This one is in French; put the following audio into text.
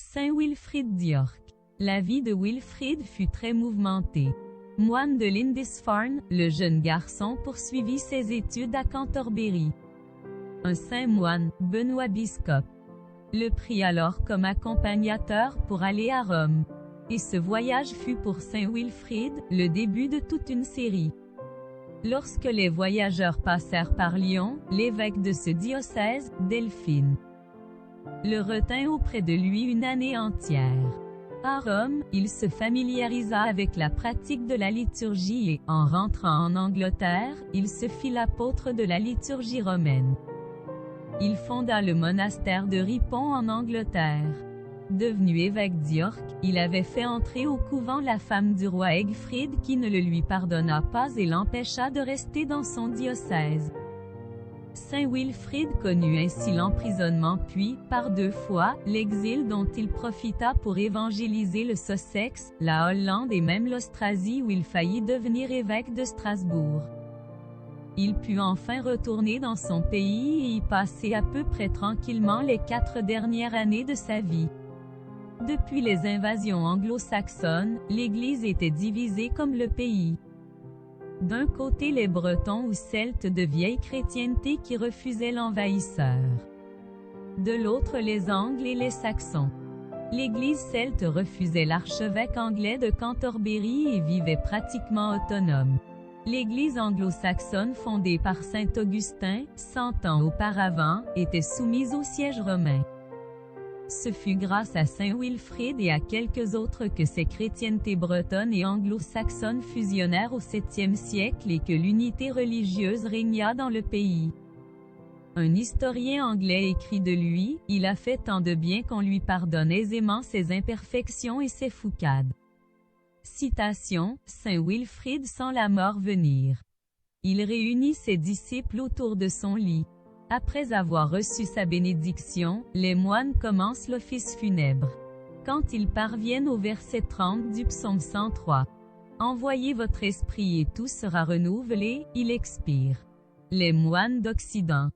Saint Wilfrid d'York. La vie de Wilfrid fut très mouvementée. Moine de Lindisfarne, le jeune garçon poursuivit ses études à Cantorbéry. Un saint moine, Benoît Biscop, le prit alors comme accompagnateur pour aller à Rome. Et ce voyage fut pour saint Wilfrid, le début de toute une série. Lorsque les voyageurs passèrent par Lyon, l'évêque de ce diocèse, Delphine, le retint auprès de lui une année entière. À Rome, il se familiarisa avec la pratique de la liturgie et, en rentrant en Angleterre, il se fit l'apôtre de la liturgie romaine. Il fonda le monastère de Ripon en Angleterre. Devenu évêque d'York, il avait fait entrer au couvent la femme du roi Egfrid qui ne le lui pardonna pas et l'empêcha de rester dans son diocèse. Saint Wilfrid connut ainsi l'emprisonnement puis, par 2 fois, l'exil dont il profita pour évangéliser le Sussex, la Hollande et même l'Austrasie où il faillit devenir évêque de Strasbourg. Il put enfin retourner dans son pays et y passer à peu près tranquillement les 4 dernières années de sa vie. Depuis les invasions anglo-saxonnes, l'Église était divisée comme le pays. D'un côté les Bretons ou Celtes de vieille chrétienté qui refusaient l'envahisseur. De l'autre les Angles et les Saxons. L'Église celte refusait l'archevêque anglais de Cantorbéry et vivait pratiquement autonome. L'Église anglo-saxonne fondée par saint Augustin, 100 ans auparavant, était soumise au siège romain. Ce fut grâce à saint Wilfrid et à quelques autres que ces chrétientés bretonnes et anglo-saxonnes fusionnèrent au 7e siècle et que l'unité religieuse régna dans le pays. Un historien anglais écrit de lui, « Il a fait tant de bien qu'on lui pardonne aisément ses imperfections et ses foucades. » Citation, Saint Wilfrid sent la mort venir. Il réunit ses disciples autour de son lit. Après avoir reçu sa bénédiction, les moines commencent l'office funèbre. Quand ils parviennent au verset 30 du psaume 103, « Envoyez votre esprit et tout sera renouvelé », il expire. Les moines d'Occident.